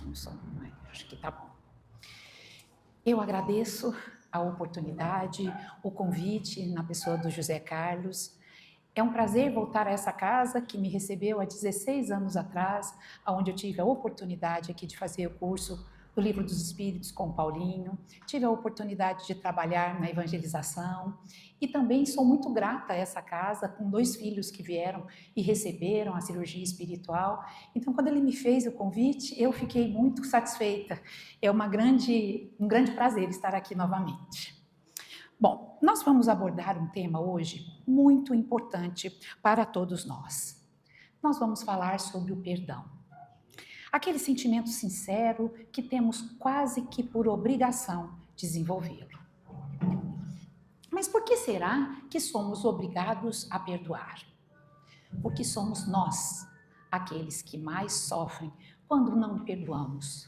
não sou, acho que tá bom. Eu agradeço a oportunidade, o convite na pessoa do José Carlos. É um prazer voltar a essa casa que me recebeu há 16 anos atrás, onde eu tive a oportunidade aqui de fazer o curso do Livro dos Espíritos com o Paulinho, tive a oportunidade de trabalhar na evangelização e também sou muito grata a essa casa com 2 filhos que vieram e receberam a cirurgia espiritual. Então, quando ele me fez o convite, eu fiquei muito satisfeita. É um grande prazer estar aqui novamente. Bom, nós vamos abordar um tema hoje muito importante para todos nós. Nós vamos falar sobre o perdão. Aquele sentimento sincero que temos quase que por obrigação desenvolvê-lo. Mas por que será que somos obrigados a perdoar? Porque somos nós aqueles que mais sofrem quando não perdoamos,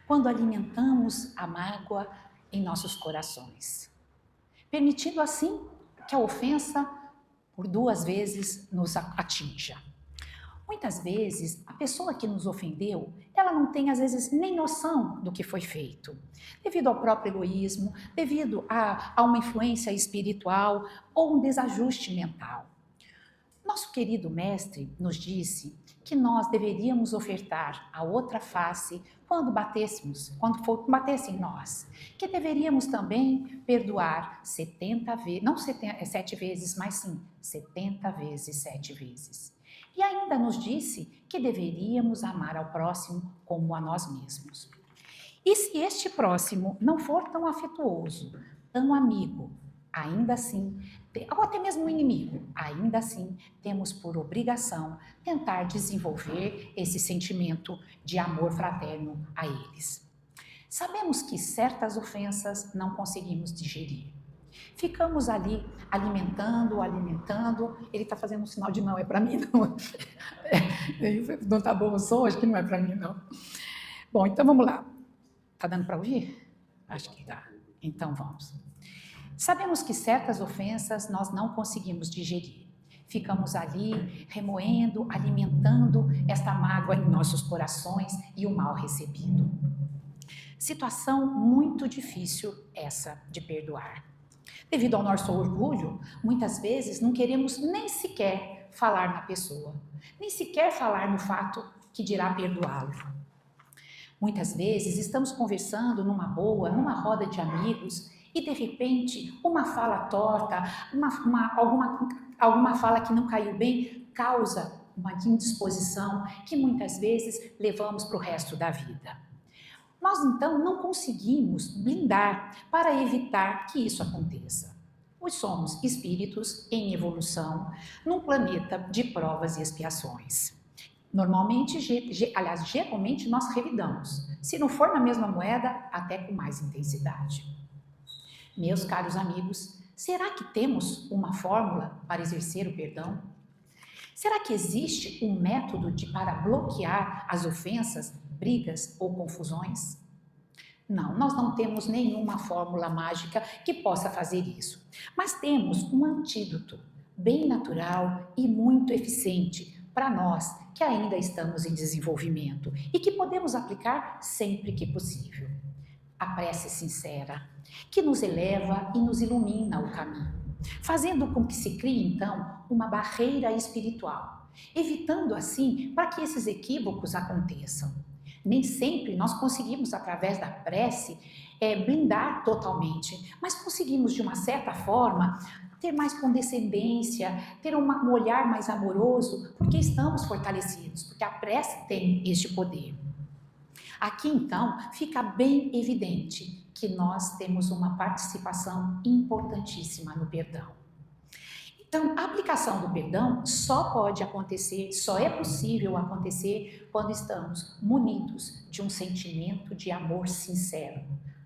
quando alimentamos a mágoa em nossos corações, permitindo assim que a ofensa por 2 vezes nos atinja. Muitas vezes, a pessoa que nos ofendeu, ela não tem, às vezes, nem noção do que foi feito. Devido ao próprio egoísmo, devido a uma influência espiritual ou um desajuste mental. Nosso querido mestre nos disse que nós deveríamos ofertar a outra face quando batesse em nós. Que deveríamos também perdoar 70 vezes, não 7 vezes, mas sim 70 vezes 7 vezes. E ainda nos disse que deveríamos amar ao próximo como a nós mesmos. E se este próximo não for tão afetuoso, tão amigo, ainda assim, ou até mesmo um inimigo, ainda assim temos por obrigação tentar desenvolver esse sentimento de amor fraterno a eles. Sabemos que certas ofensas não conseguimos digerir. Ficamos ali alimentando, ele está fazendo um sinal de não, é para mim não. Não está bom o som, acho que não é para mim não. Bom, então vamos lá. Está dando para ouvir? Acho que dá. Então vamos. Sabemos que certas ofensas nós não conseguimos digerir. Ficamos ali remoendo, alimentando esta mágoa em nossos corações e o mal recebido. Situação muito difícil essa de perdoar. Devido ao nosso orgulho, muitas vezes não queremos nem sequer falar na pessoa, nem sequer falar no fato que dirá perdoá-lo. Muitas vezes estamos conversando numa boa, numa roda de amigos e de repente uma fala torta, alguma fala que não caiu bem causa uma indisposição que muitas vezes levamos para o resto da vida. Nós, então, não conseguimos blindar para evitar que isso aconteça. Pois somos espíritos em evolução num planeta de provas e expiações. Normalmente, geralmente nós revidamos. Se não for na mesma moeda, até com mais intensidade. Meus caros amigos, será que temos uma fórmula para exercer o perdão? Será que existe um método para bloquear as ofensas, brigas ou confusões? Não, nós não temos nenhuma fórmula mágica que possa fazer isso. Mas temos um antídoto bem natural e muito eficiente para nós que ainda estamos em desenvolvimento e que podemos aplicar sempre que possível. A prece sincera, que nos eleva e nos ilumina o caminho, fazendo com que se crie, então, uma barreira espiritual, evitando, assim, para que esses equívocos aconteçam. Nem sempre nós conseguimos, através da prece, blindar totalmente, mas conseguimos, de uma certa forma, ter mais condescendência, ter um olhar mais amoroso, porque estamos fortalecidos, porque a prece tem este poder. Aqui, então, fica bem evidente que nós temos uma participação importantíssima no perdão. Então, a aplicação do perdão só pode acontecer, só é possível acontecer quando estamos munidos de um sentimento de amor sincero,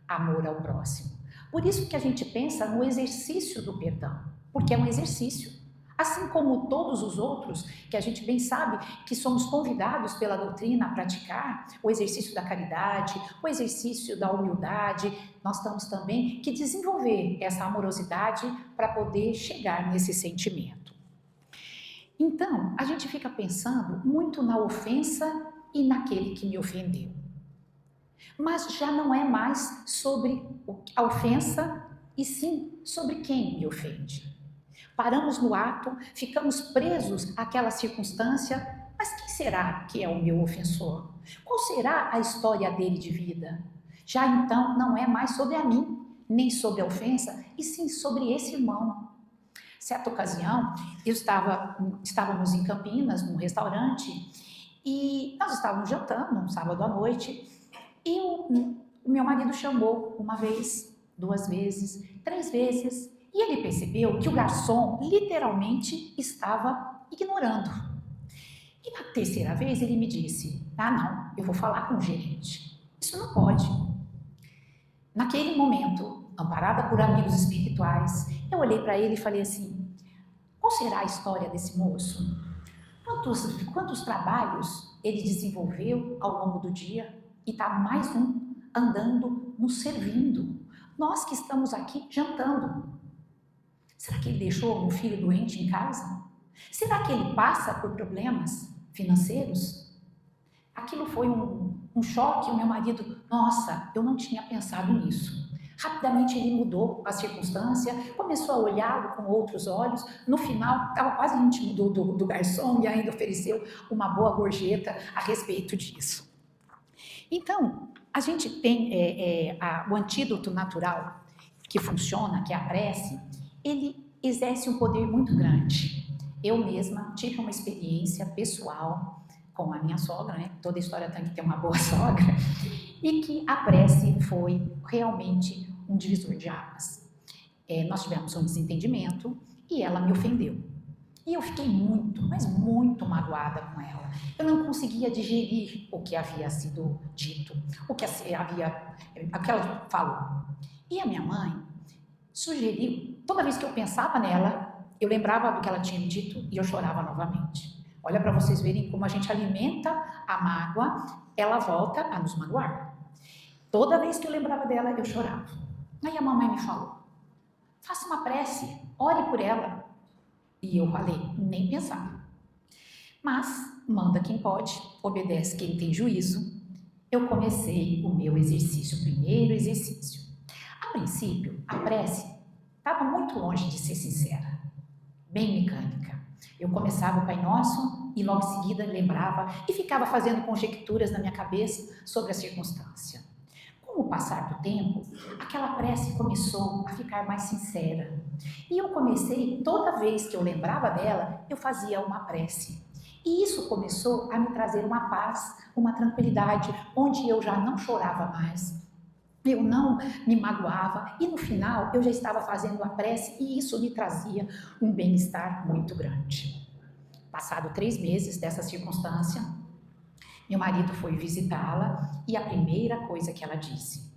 amor ao próximo. Por isso que a gente pensa no exercício do perdão, porque é um exercício. Assim como todos os outros, que a gente bem sabe que somos convidados pela doutrina a praticar, o exercício da caridade, o exercício da humildade, nós temos também que desenvolver essa amorosidade para poder chegar nesse sentimento. Então, a gente fica pensando muito na ofensa e naquele que me ofendeu. Mas já não é mais sobre a ofensa, e sim sobre quem me ofende. Paramos no ato, ficamos presos àquela circunstância, mas quem será que é o meu ofensor? Qual será a história dele de vida? Já então não é mais sobre a mim, nem sobre a ofensa, e sim sobre esse irmão. Certa ocasião, estávamos em Campinas, num restaurante, e nós estávamos jantando, um sábado à noite, e o meu marido chamou uma vez, 2 vezes, 3 vezes, e ele percebeu que o garçom literalmente estava ignorando. E na terceira vez ele me disse: "Ah, não, eu vou falar com o gerente. Isso não pode." Naquele momento, amparada por amigos espirituais, eu olhei para ele e falei assim: qual será a história desse moço? Quantos trabalhos ele desenvolveu ao longo do dia? E está mais um andando, nos servindo. Nós que estamos aqui jantando. Será que ele deixou um filho doente em casa? Será que ele passa por problemas financeiros? Aquilo foi um choque. O meu marido, nossa, eu não tinha pensado nisso. Rapidamente ele mudou a circunstância, começou a olhá-lo com outros olhos. No final, estava quase íntimo do garçom e ainda ofereceu uma boa gorjeta a respeito disso. Então, a gente tem o antídoto natural que funciona, que é a prece. Ele exerce um poder muito grande. Eu mesma tive uma experiência pessoal com a minha sogra, né? Toda história tem que ter uma boa sogra, e que a prece foi realmente um divisor de águas. Nós tivemos um desentendimento e ela me ofendeu. E eu fiquei muito, mas muito magoada com ela. Eu não conseguia digerir o que havia sido dito, o que ela falou. E a minha mãe sugeriu, toda vez que eu pensava nela, eu lembrava do que ela tinha me dito e eu chorava novamente. Olha, para vocês verem como a gente alimenta a mágoa, ela volta a nos magoar. Toda vez que eu lembrava dela, eu chorava. Aí a mamãe me falou: faça uma prece, ore por ela. E eu falei: nem pensar. Mas manda quem pode, obedece quem tem juízo. Eu comecei o meu exercício, o primeiro exercício. A princípio, a prece estava muito longe de ser sincera, bem mecânica. Eu começava o Pai Nosso e logo em seguida lembrava e ficava fazendo conjecturas na minha cabeça sobre a circunstância. Com o passar do tempo, aquela prece começou a ficar mais sincera. E eu comecei, toda vez que eu lembrava dela, eu fazia uma prece. E isso começou a me trazer uma paz, uma tranquilidade, onde eu já não chorava mais, eu não me magoava, e no final eu já estava fazendo a prece e isso me trazia um bem-estar muito grande. Passado 3 meses dessa circunstância, meu marido foi visitá-la e a primeira coisa que ela disse: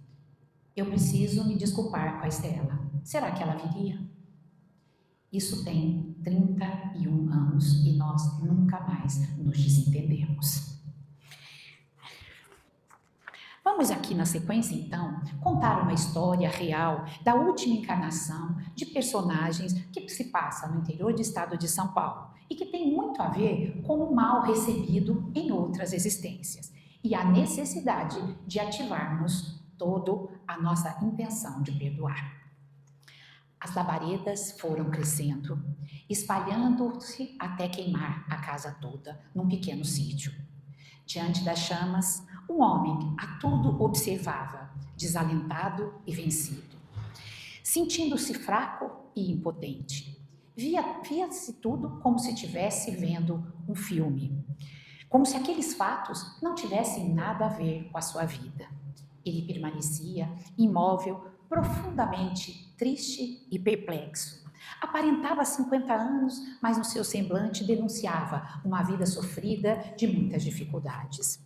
eu preciso me desculpar com a Estela. Será que ela viria? Isso tem 31 anos e nós nunca mais nos desentendemos. Vamos aqui na sequência, então, contar uma história real da última encarnação de personagens que se passa no interior do estado de São Paulo e que tem muito a ver com o mal recebido em outras existências e a necessidade de ativarmos toda a nossa intenção de perdoar. As labaredas foram crescendo, espalhando-se até queimar a casa toda num pequeno sítio. Diante das chamas, um homem a tudo observava, desalentado e vencido. Sentindo-se fraco e impotente, via-se tudo como se estivesse vendo um filme, como se aqueles fatos não tivessem nada a ver com a sua vida. Ele permanecia imóvel, profundamente triste e perplexo. Aparentava 50 anos, mas no seu semblante denunciava uma vida sofrida de muitas dificuldades.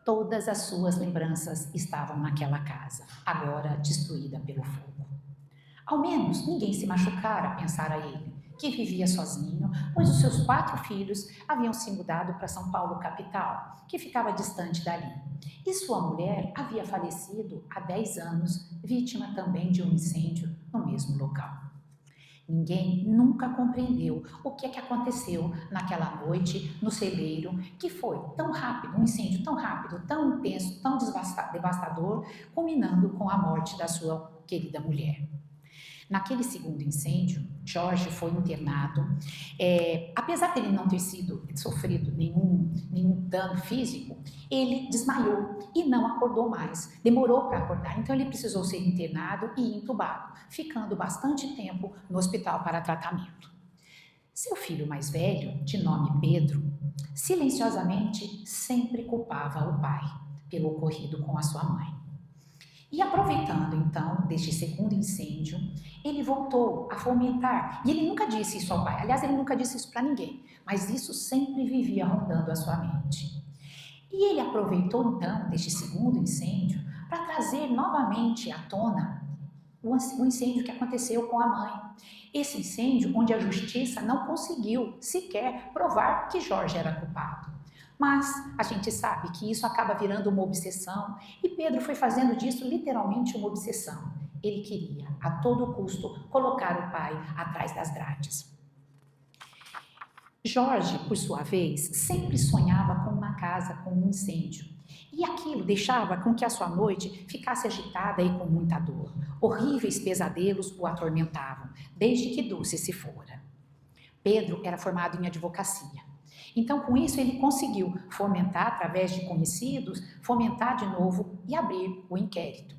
Todas as suas lembranças estavam naquela casa, agora destruída pelo fogo. Ao menos ninguém se machucara, pensara ele, que vivia sozinho, pois os seus 4 filhos haviam se mudado para São Paulo, capital, que ficava distante dali. E sua mulher havia falecido há 10 anos, vítima também de um incêndio no mesmo local. Ninguém nunca compreendeu o que é que aconteceu naquela noite no celeiro, que foi tão rápido, um incêndio tão rápido, tão intenso, tão devastador, culminando com a morte da sua querida mulher. Naquele segundo incêndio, Jorge foi internado. Apesar dele não ter sofrido nenhum dano físico, ele desmaiou e não acordou mais. Demorou para acordar, então ele precisou ser internado e entubado, ficando bastante tempo no hospital para tratamento. Seu filho mais velho, de nome Pedro, silenciosamente sempre culpava o pai pelo ocorrido com a sua mãe. E aproveitando então deste segundo incêndio, ele voltou a fomentar, e ele nunca disse isso ao pai, aliás, ele nunca disse isso para ninguém, mas isso sempre vivia rondando a sua mente. E ele aproveitou então deste segundo incêndio para trazer novamente à tona o incêndio que aconteceu com a mãe. Esse incêndio onde a justiça não conseguiu sequer provar que Jorge era culpado. Mas a gente sabe que isso acaba virando uma obsessão e Pedro foi fazendo disso literalmente uma obsessão. Ele queria, a todo custo, colocar o pai atrás das grades. Jorge, por sua vez, sempre sonhava com uma casa com um incêndio. E aquilo deixava com que a sua noite ficasse agitada e com muita dor. Horríveis pesadelos o atormentavam, desde que Dulce se fora. Pedro era formado em advocacia. Então, com isso, ele conseguiu fomentar, através de conhecidos, fomentar de novo e abrir o inquérito.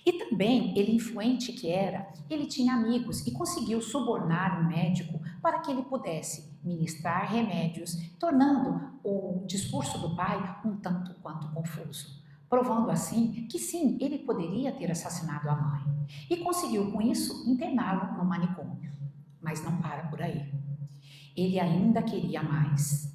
E também, ele influente que era, ele tinha amigos e conseguiu subornar um médico para que ele pudesse ministrar remédios, tornando o discurso do pai um tanto quanto confuso, provando assim que sim, ele poderia ter assassinado a mãe. E conseguiu, com isso, interná-lo no manicômio. Mas não para por aí. Ele ainda queria mais.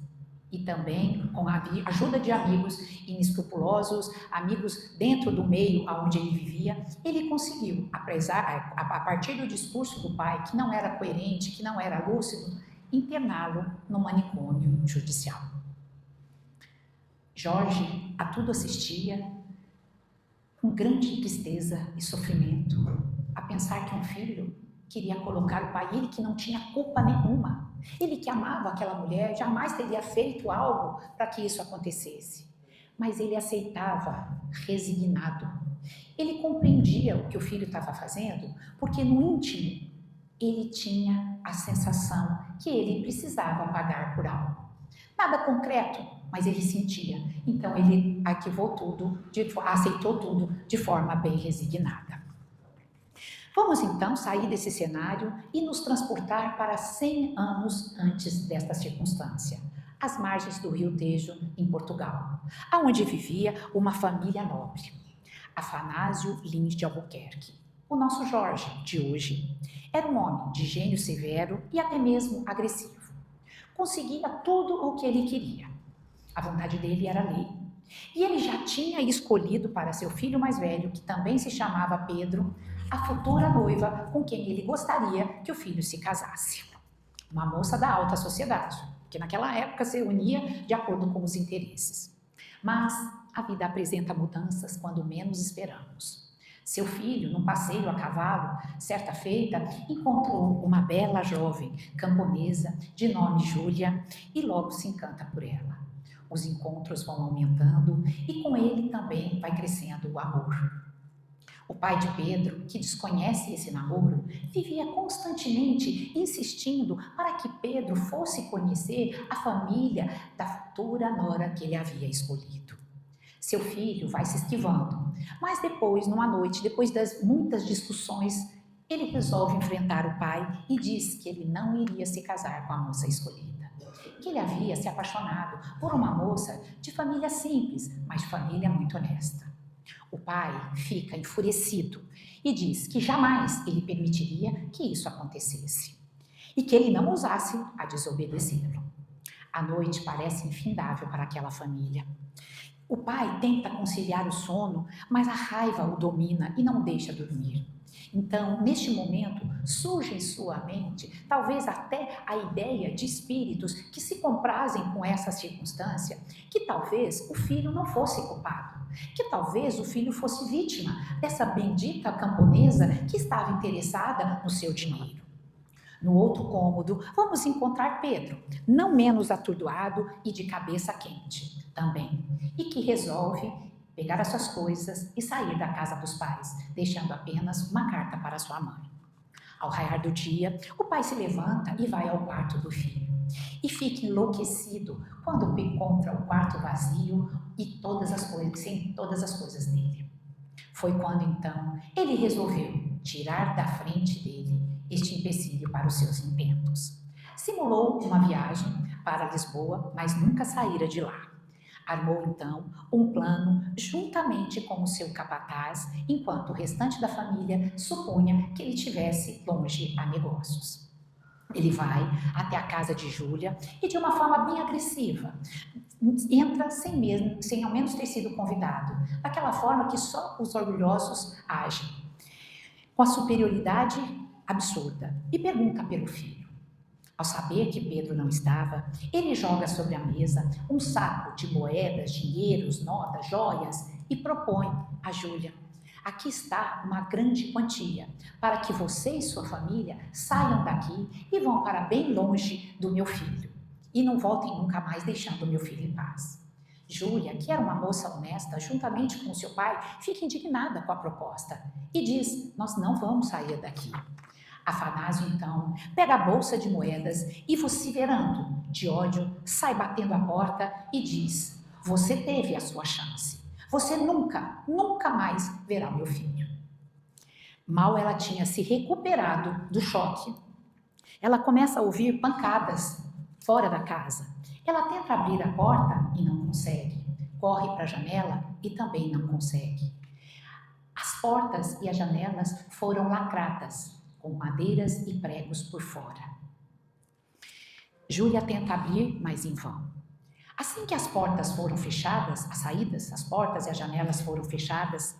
E também, com a ajuda de amigos inescrupulosos, amigos dentro do meio onde ele vivia, ele conseguiu, a partir do discurso do pai, que não era coerente, que não era lúcido, interná-lo no manicômio judicial. Jorge a tudo assistia, com grande tristeza e sofrimento, a pensar que um filho queria colocar o pai, ele que não tinha culpa nenhuma, ele que amava aquela mulher, jamais teria feito algo para que isso acontecesse. Mas ele aceitava, resignado. Ele compreendia o que o filho estava fazendo, porque no íntimo ele tinha a sensação que ele precisava pagar por algo. Nada concreto, mas ele sentia. Então ele arquivou tudo, aceitou tudo de forma bem resignada. Vamos então sair desse cenário e nos transportar para 100 anos antes desta circunstância, às margens do Rio Tejo, em Portugal, aonde vivia uma família nobre, Afanásio Lins de Albuquerque. O nosso Jorge, de hoje, era um homem de gênio severo e até mesmo agressivo. Conseguia tudo o que ele queria. A vontade dele era lei. E ele já tinha escolhido para seu filho mais velho, que também se chamava Pedro, a futura noiva com quem ele gostaria que o filho se casasse. Uma moça da alta sociedade, que naquela época se unia de acordo com os interesses. Mas a vida apresenta mudanças quando menos esperamos. Seu filho, num passeio a cavalo, certa feita, encontrou uma bela jovem camponesa de nome Júlia e logo se encanta por ela. Os encontros vão aumentando e com ele também vai crescendo o amor. O pai de Pedro, que desconhece esse namoro, vivia constantemente insistindo para que Pedro fosse conhecer a família da futura nora que ele havia escolhido. Seu filho vai se esquivando, mas depois, numa noite, depois das muitas discussões, ele resolve enfrentar o pai e diz que ele não iria se casar com a moça escolhida, que ele havia se apaixonado por uma moça de família simples, mas família muito honesta. O pai fica enfurecido e diz que jamais ele permitiria que isso acontecesse e que ele não ousasse a desobedecê-lo. A noite parece infindável para aquela família. O pai tenta conciliar o sono, mas a raiva o domina e não deixa dormir. Então, neste momento, surge em sua mente, talvez até a ideia de espíritos que se comprazem com essa circunstância, que talvez o filho não fosse culpado, que talvez o filho fosse vítima dessa bendita camponesa que estava interessada no seu dinheiro. No outro cômodo, vamos encontrar Pedro, não menos atordoado e de cabeça quente também, e que resolve pegar as suas coisas e sair da casa dos pais, deixando apenas uma carta para sua mãe. Ao raiar do dia, o pai se levanta e vai ao quarto do filho. E fica enlouquecido quando encontra o quarto vazio e sem todas as coisas dele. Foi quando, então, ele resolveu tirar da frente dele este empecilho para os seus intentos. Simulou uma viagem para Lisboa, mas nunca saíra de lá. Armou, então, um plano juntamente com o seu capataz, enquanto o restante da família supunha que ele estivesse longe a negócios. Ele vai até a casa de Júlia e, de uma forma bem agressiva, entra sem ao menos ter sido convidado, daquela forma que só os orgulhosos agem, com a superioridade absurda, e pergunta pelo filho. Ao saber que Pedro não estava, ele joga sobre a mesa um saco de moedas, dinheiros, notas, joias e propõe a Júlia: aqui está uma grande quantia, para que você e sua família saiam daqui e vão para bem longe do meu filho, e não voltem nunca mais deixando o meu filho em paz. Júlia, que era uma moça honesta, juntamente com seu pai, fica indignada com a proposta e diz: nós não vamos sair daqui. Afanásio, então, pega a bolsa de moedas e, vociferando de ódio, sai batendo a porta e diz: você teve a sua chance. Você nunca, nunca mais verá meu filho. Mal ela tinha se recuperado do choque, ela começa a ouvir pancadas fora da casa. Ela tenta abrir a porta e não consegue. Corre para a janela e também não consegue. As portas e as janelas foram lacradas, com madeiras e pregos por fora. Júlia tenta abrir, mas em vão. Assim que as portas foram fechadas, as portas e as janelas foram fechadas,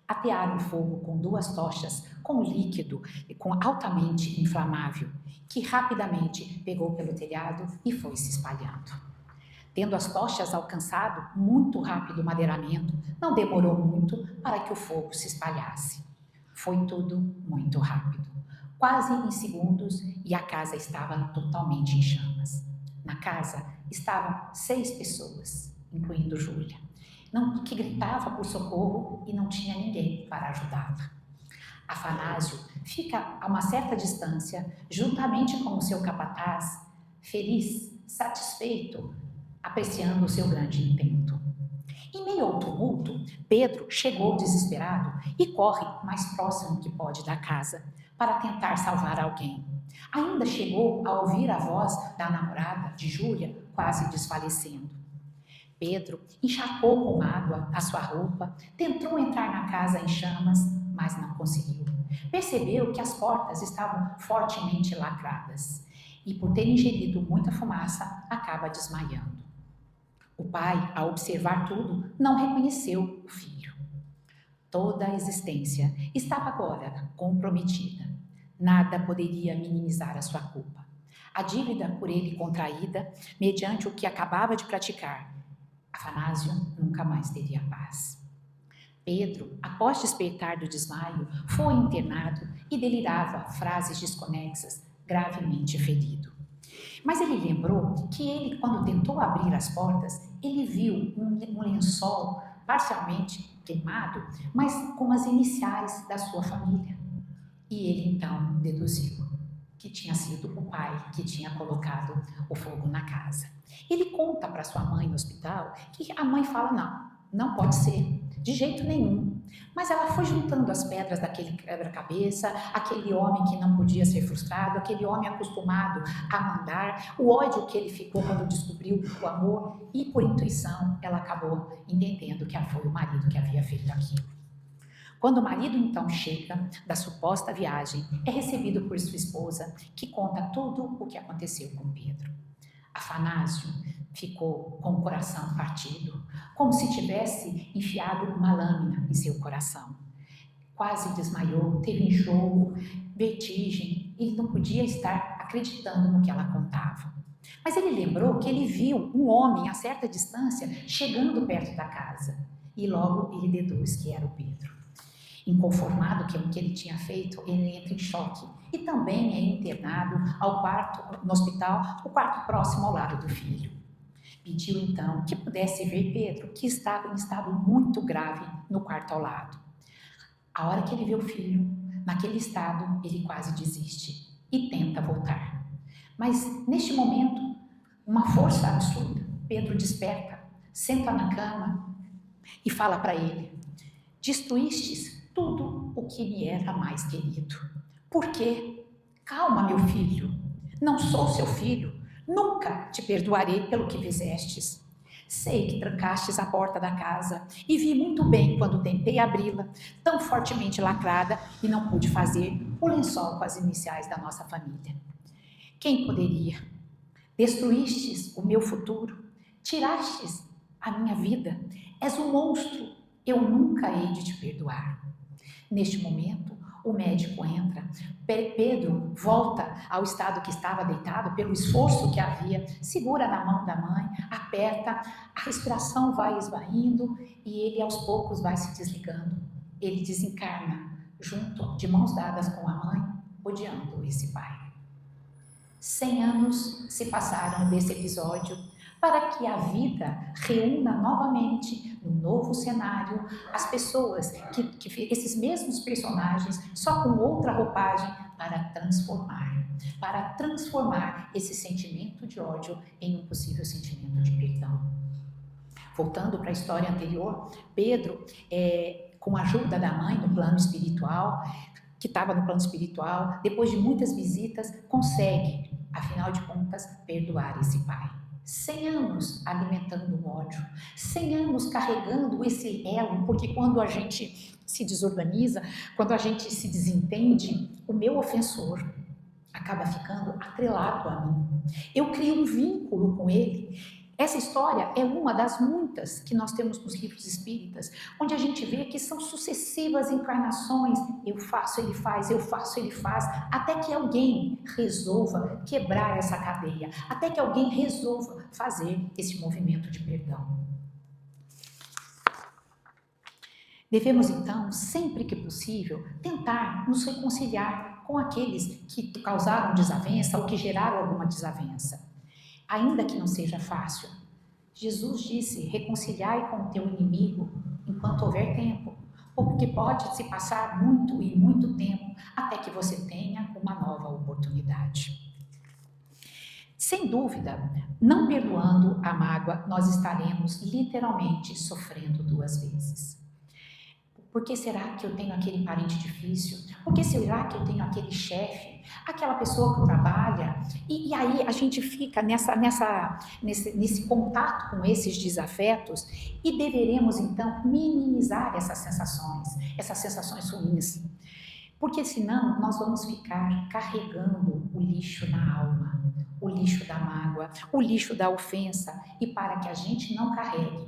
atearam fogo com 2 tochas com líquido e com altamente inflamável, que rapidamente pegou pelo telhado e foi se espalhando. Tendo as tochas alcançado muito rápido madeiramento, não demorou muito para que o fogo se espalhasse. Foi tudo muito rápido. Quase em segundos, e a casa estava totalmente em chamas. Na casa estavam 6 pessoas, incluindo Júlia, que gritava por socorro e não tinha ninguém para ajudá-la. Afanásio fica a uma certa distância, juntamente com o seu capataz, feliz, satisfeito, apreciando o seu grande intento. Em meio ao tumulto, Pedro chegou desesperado e corre o mais próximo que pode da casa, para tentar salvar alguém. Ainda chegou a ouvir a voz da namorada de Júlia quase desfalecendo. Pedro encharcou com água a sua roupa, tentou entrar na casa em chamas, mas não conseguiu. Percebeu que as portas estavam fortemente lacradas e, por ter ingerido muita fumaça, acaba desmaiando. O pai, ao observar tudo, não reconheceu o filho. Toda a existência estava agora comprometida. Nada poderia minimizar a sua culpa. A dívida por ele contraída, mediante o que acabava de praticar, Afanásio nunca mais teria paz. Pedro, após despertar do desmaio, foi internado e delirava frases desconexas, gravemente ferido. Mas ele lembrou que quando tentou abrir as portas, ele viu um lençol parcialmente queimado, mas com as iniciais da sua família. E ele então deduziu que tinha sido o pai que tinha colocado o fogo na casa. Ele conta para sua mãe no hospital que a mãe fala: não pode ser, de jeito nenhum. Mas ela foi juntando as pedras daquele quebra-cabeça, aquele homem que não podia ser frustrado, aquele homem acostumado a mandar, o ódio que ele ficou quando descobriu o amor, e por intuição ela acabou entendendo que foi o marido que havia feito aquilo. Quando o marido então chega da suposta viagem, é recebido por sua esposa, que conta tudo o que aconteceu com Pedro. Afanásio ficou com o coração partido, como se tivesse enfiado uma lâmina em seu coração. Quase desmaiou, teve enjoo, vertigem, ele não podia estar acreditando no que ela contava. Mas ele lembrou que ele viu um homem a certa distância chegando perto da casa, e logo ele deduz que era o Pedro. Inconformado com o que ele tinha feito, ele entra em choque e também é internado no hospital, o quarto próximo ao lado do filho. Pediu então que pudesse ver Pedro, que estava em estado muito grave no quarto ao lado. A hora que ele vê o filho, naquele estado, ele quase desiste e tenta voltar. Mas neste momento, uma força absurda, Pedro desperta, senta na cama e fala para ele: destruístes tudo o que me era mais querido. Por quê? Calma, meu filho, não sou seu filho, nunca te perdoarei pelo que fizestes. Sei que trancastes a porta da casa e vi muito bem quando tentei abri-la, tão fortemente lacrada, e não pude fazer o lençol com as iniciais da nossa família. Quem poderia? Destruístes o meu futuro, tirastes a minha vida, és um monstro, eu nunca hei de te perdoar. Neste momento, o médico entra, Pedro volta ao estado que estava deitado pelo esforço que havia, segura na mão da mãe, aperta, a respiração vai esvaindo e ele aos poucos vai se desligando. Ele desencarna, junto, de mãos dadas com a mãe, odiando esse pai. 100 anos se passaram desse episódio para que a vida reúna novamente, num novo cenário, as pessoas, esses mesmos personagens, só com outra roupagem, para transformar esse sentimento de ódio em um possível sentimento de perdão. Voltando para a história anterior, Pedro, com a ajuda da mãe no plano espiritual, que estava no plano espiritual, depois de muitas visitas, consegue, afinal de contas, perdoar esse pai. 100 anos alimentando o ódio, 100 anos carregando esse elo, porque quando a gente se desorganiza, quando a gente se desentende, o meu ofensor acaba ficando atrelado a mim. Eu crio um vínculo com ele. Essa história é uma das muitas que nós temos nos livros espíritas, onde a gente vê que são sucessivas encarnações, eu faço, ele faz, eu faço, ele faz, até que alguém resolva quebrar essa cadeia, até que alguém resolva fazer esse movimento de perdão. Devemos então, sempre que possível, tentar nos reconciliar com aqueles que causaram desavença ou que geraram alguma desavença. Ainda que não seja fácil. Jesus disse: reconciliai com o teu inimigo enquanto houver tempo, porque pode se passar muito e muito tempo até que você tenha uma nova oportunidade. Sem dúvida, não perdoando a mágoa, nós estaremos literalmente sofrendo 2 vezes. Por que será que eu tenho aquele parente difícil? Por que será que eu tenho aquele chefe? Aquela pessoa que trabalha? E aí a gente fica nesse contato com esses desafetos e deveremos então minimizar essas sensações ruins. Porque senão nós vamos ficar carregando o lixo na alma, o lixo da mágoa, o lixo da ofensa. E para que a gente não carregue,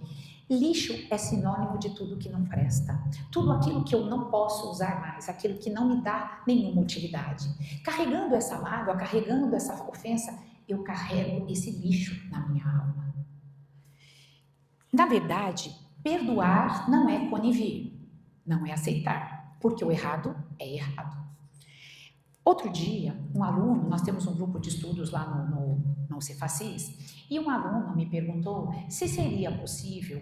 lixo é sinônimo de tudo que não presta, tudo aquilo que eu não posso usar mais, aquilo que não me dá nenhuma utilidade. Carregando essa mágoa, carregando essa ofensa, eu carrego esse lixo na minha alma. Na verdade, perdoar não é conivir, não é aceitar, porque o errado é errado. Outro dia, um aluno, nós temos um grupo de estudos lá no Cefacis, e um aluno me perguntou se seria possível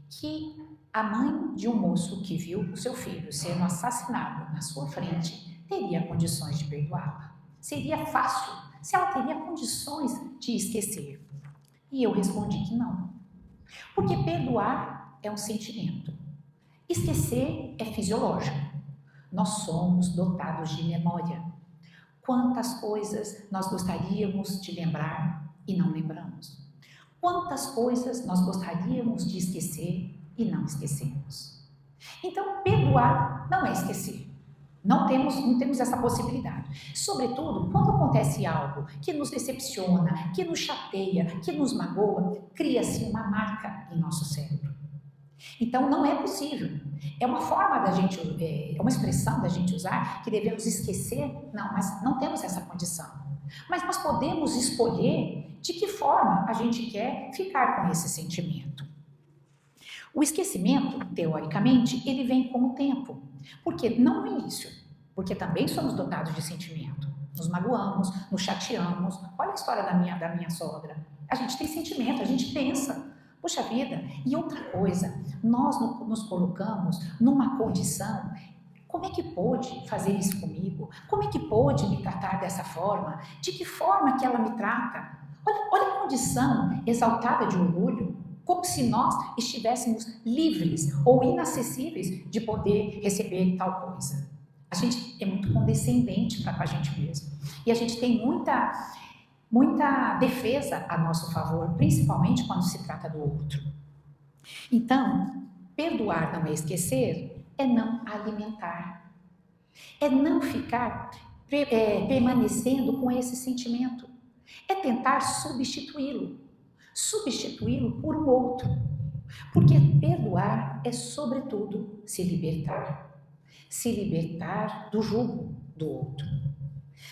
que a mãe de um moço que viu o seu filho sendo assassinado na sua frente teria condições de perdoá-la. Seria fácil, se ela teria condições de esquecer. E eu respondi que não. Porque perdoar é um sentimento. Esquecer é fisiológico. Nós somos dotados de memória. Quantas coisas nós gostaríamos de lembrar e não lembramos? Quantas coisas nós gostaríamos de esquecer e não esquecemos? Então, perdoar não é esquecer. Não temos essa possibilidade. Sobretudo, quando acontece algo que nos decepciona, que nos chateia, que nos magoa, cria-se uma marca em nosso cérebro. Então, não é possível. É uma forma da gente, é uma expressão da gente usar que devemos esquecer. Não, mas não temos essa condição. Mas nós podemos escolher de que forma a gente quer ficar com esse sentimento. O esquecimento, teoricamente, ele vem com o tempo. Porque não no início. porque também somos dotados de sentimento. Nos magoamos, nos chateamos. Olha a história da minha sogra. A gente tem sentimento, a gente pensa. Puxa vida, e outra coisa, nós nos colocamos numa condição, como é que pôde fazer isso comigo? Como é que pôde me tratar dessa forma? De que forma que ela me trata? Olha a condição exaltada de orgulho, como se nós estivéssemos livres ou inacessíveis de poder receber tal coisa. A gente é muito condescendente com a gente mesmo. E a gente tem muita defesa a nosso favor, principalmente quando se trata do outro. Então, perdoar não é esquecer, é não alimentar. É não ficar permanecendo com esse sentimento. É tentar substituí-lo por um outro. Porque perdoar é, sobretudo, se libertar do jugo do outro.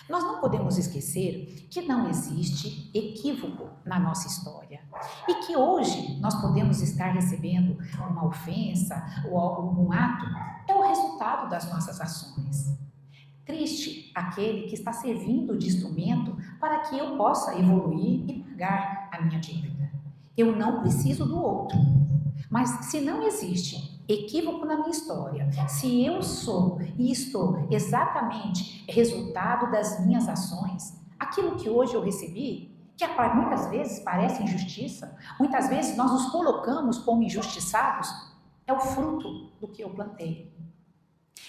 Nós não podemos esquecer que não existe equívoco na nossa história e que hoje nós podemos estar recebendo uma ofensa ou algum ato, é o resultado das nossas ações. Triste aquele que está servindo de instrumento para que eu possa evoluir e pagar a minha dívida. Eu não preciso do outro, mas se não existe equívoco na minha história, se eu sou e estou exatamente resultado das minhas ações, aquilo que hoje eu recebi, que muitas vezes parece injustiça, muitas vezes nós nos colocamos como injustiçados, é o fruto do que eu plantei.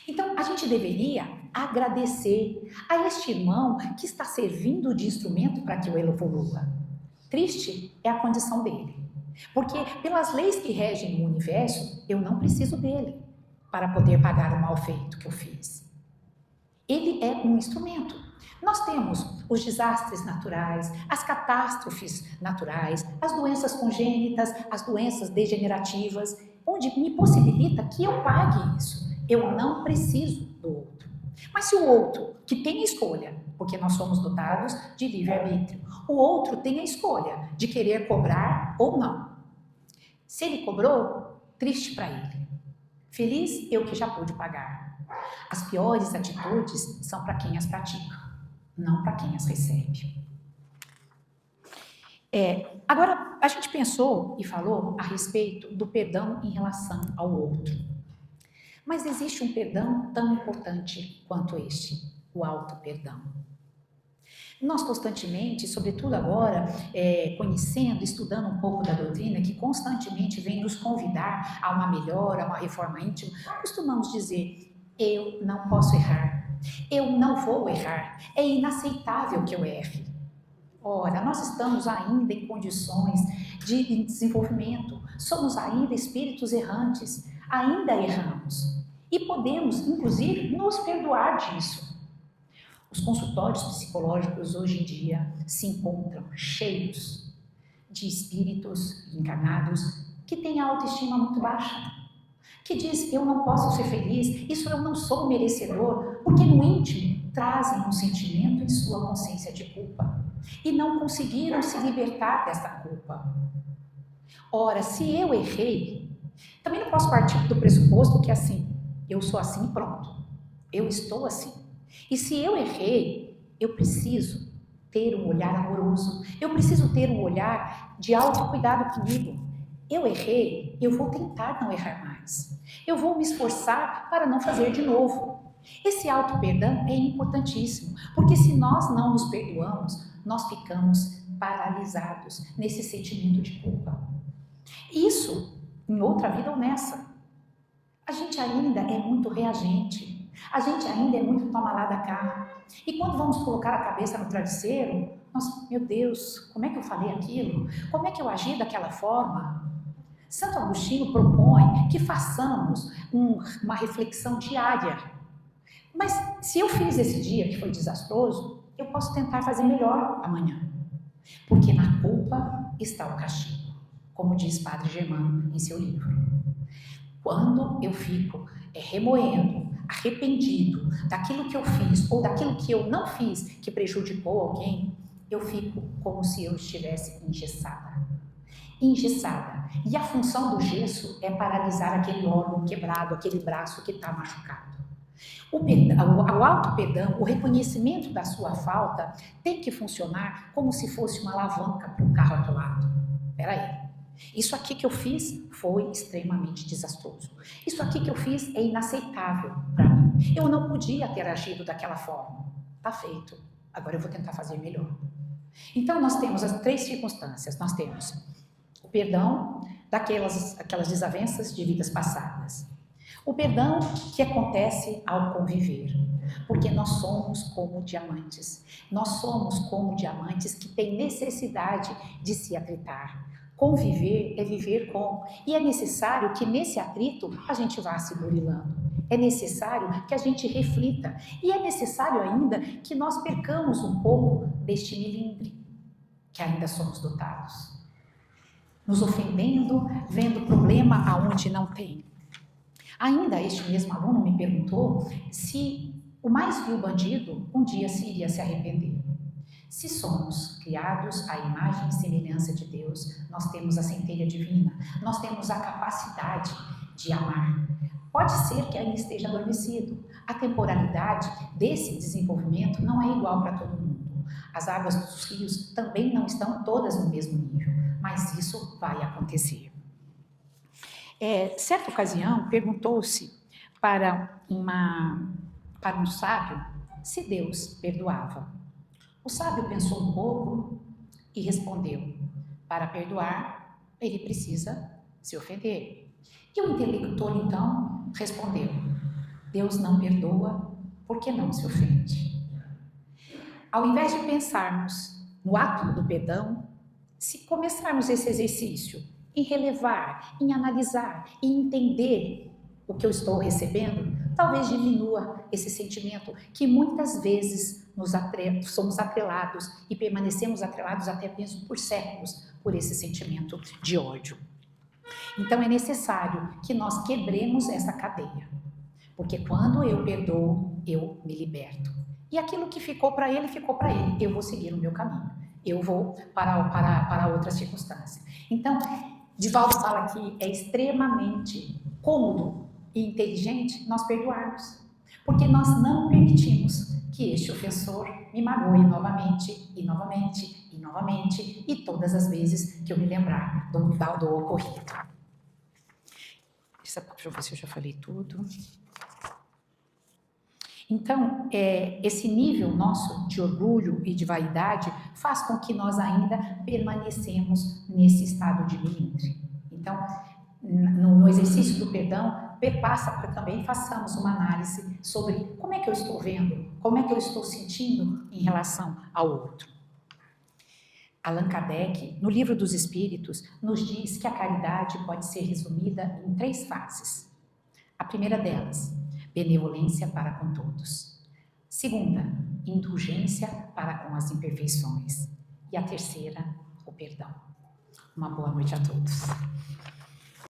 Então, a gente deveria agradecer a este irmão que está servindo de instrumento para que eu evolua. Triste é a condição dele. Porque pelas leis que regem o universo, eu não preciso dele para poder pagar o mal feito que eu fiz. Ele é um instrumento. Nós temos os desastres naturais, as catástrofes naturais, as doenças congênitas, as doenças degenerativas, onde me possibilita que eu pague isso. Eu não preciso do outro. Mas se o outro, que tem a escolha, porque nós somos dotados de livre-arbítrio, o outro tem a escolha de querer cobrar ou não. Se ele cobrou, triste para ele. Feliz eu que já pude pagar. As piores atitudes são para quem as pratica, não para quem as recebe. Agora, a gente pensou e falou a respeito do perdão em relação ao outro. Mas existe um perdão tão importante quanto este, o auto-perdão. Nós constantemente, sobretudo agora, conhecendo, estudando um pouco da doutrina, que constantemente vem nos convidar a uma melhora, a uma reforma íntima, costumamos dizer, eu não posso errar, eu não vou errar, é inaceitável que eu erre. Ora, nós estamos ainda em condições de desenvolvimento, somos ainda espíritos errantes, ainda erramos e podemos, inclusive, nos perdoar disso. Os consultórios psicológicos hoje em dia se encontram cheios de espíritos encarnados que têm a autoestima muito baixa, que diz, eu não posso ser feliz, isso eu não sou merecedor, porque no íntimo trazem um sentimento em sua consciência de culpa e não conseguiram se libertar dessa culpa. Ora, se eu errei, também não posso partir do pressuposto que assim, eu sou assim e pronto, eu estou assim. E se eu errei, eu preciso ter um olhar amoroso, eu preciso ter um olhar de autocuidado comigo. Eu errei, eu vou tentar não errar mais. Eu vou me esforçar para não fazer de novo. Esse auto-perdão é importantíssimo, porque se nós não nos perdoamos, nós ficamos paralisados nesse sentimento de culpa. Isso, em outra vida ou nessa. A gente ainda é muito reagente. A gente ainda é muito toma lá da cá. E quando vamos colocar a cabeça no travesseiro, nós, meu Deus, como é que eu falei aquilo? Como é que eu agi daquela forma? Santo Agostinho propõe que façamos uma reflexão diária. Mas se eu fiz esse dia que foi desastroso, eu posso tentar fazer melhor amanhã. Porque na culpa está o castigo, como diz Padre Germano em seu livro. Quando eu fico remoendo, arrependido daquilo que eu fiz ou daquilo que eu não fiz que prejudicou alguém, eu fico como se eu estivesse engessada. E a função do gesso é paralisar aquele órgão quebrado, aquele braço que está machucado. O auto-perdão, o reconhecimento da sua falta, tem que funcionar como se fosse uma alavanca para um carro atolado. Espera aí. Isso aqui que eu fiz foi extremamente desastroso. Isso aqui que eu fiz é inaceitável para mim. Eu não podia ter agido daquela forma. Está feito. Agora eu vou tentar fazer melhor. Então nós temos as 3 circunstâncias. Nós temos o perdão daquelas desavenças de vidas passadas. O perdão que acontece ao conviver, porque nós somos como diamantes. Nós somos como diamantes que têm necessidade de se atritar. Conviver é viver com, e é necessário que nesse atrito a gente vá se burilando. É necessário que a gente reflita, e é necessário ainda que nós percamos um pouco deste milindre que ainda somos dotados. Nos ofendendo, vendo problema aonde não tem. Ainda este mesmo aluno me perguntou se o mais vil bandido um dia se iria se arrepender. Se somos criados à imagem e semelhança de Deus, nós temos a centelha divina, nós temos a capacidade de amar. Pode ser que ainda esteja adormecido. A temporalidade desse desenvolvimento não é igual para todo mundo. As águas dos rios também não estão todas no mesmo nível, mas isso vai acontecer. Certa ocasião, perguntou-se para um sábio se Deus perdoava. O sábio pensou um pouco e respondeu: para perdoar, ele precisa se ofender. E o intelector, então, respondeu: Deus não perdoa porque não se ofende. Ao invés de pensarmos no ato do perdão, se começarmos esse exercício em relevar, em analisar e entender o que eu estou recebendo, talvez diminua esse sentimento que muitas vezes somos atrelados e permanecemos atrelados até mesmo por séculos por esse sentimento de ódio. Então é necessário que nós quebremos essa cadeia, porque quando eu perdoo, eu me liberto. E aquilo que ficou para ele, eu vou seguir o meu caminho, eu vou para outra circunstância. Então, Divaldo fala que é extremamente cômodo e inteligente nós perdoarmos, porque nós não permitimos que este ofensor me magoe novamente, e novamente, e novamente, e todas as vezes que eu me lembrar do ocorrido. Deixa eu ver se eu já falei tudo. Então, esse nível nosso de orgulho e de vaidade faz com que nós ainda permanecemos nesse estado de milindre. Então, no exercício do perdão, perpassa para também façamos uma análise sobre como é que eu estou vendo, como é que eu estou sentindo em relação ao outro. Allan Kardec, no Livro dos Espíritos, nos diz que a caridade pode ser resumida em 3 fases. A primeira delas, benevolência para com todos. Segunda, indulgência para com as imperfeições. E a terceira, o perdão. Uma boa noite a todos.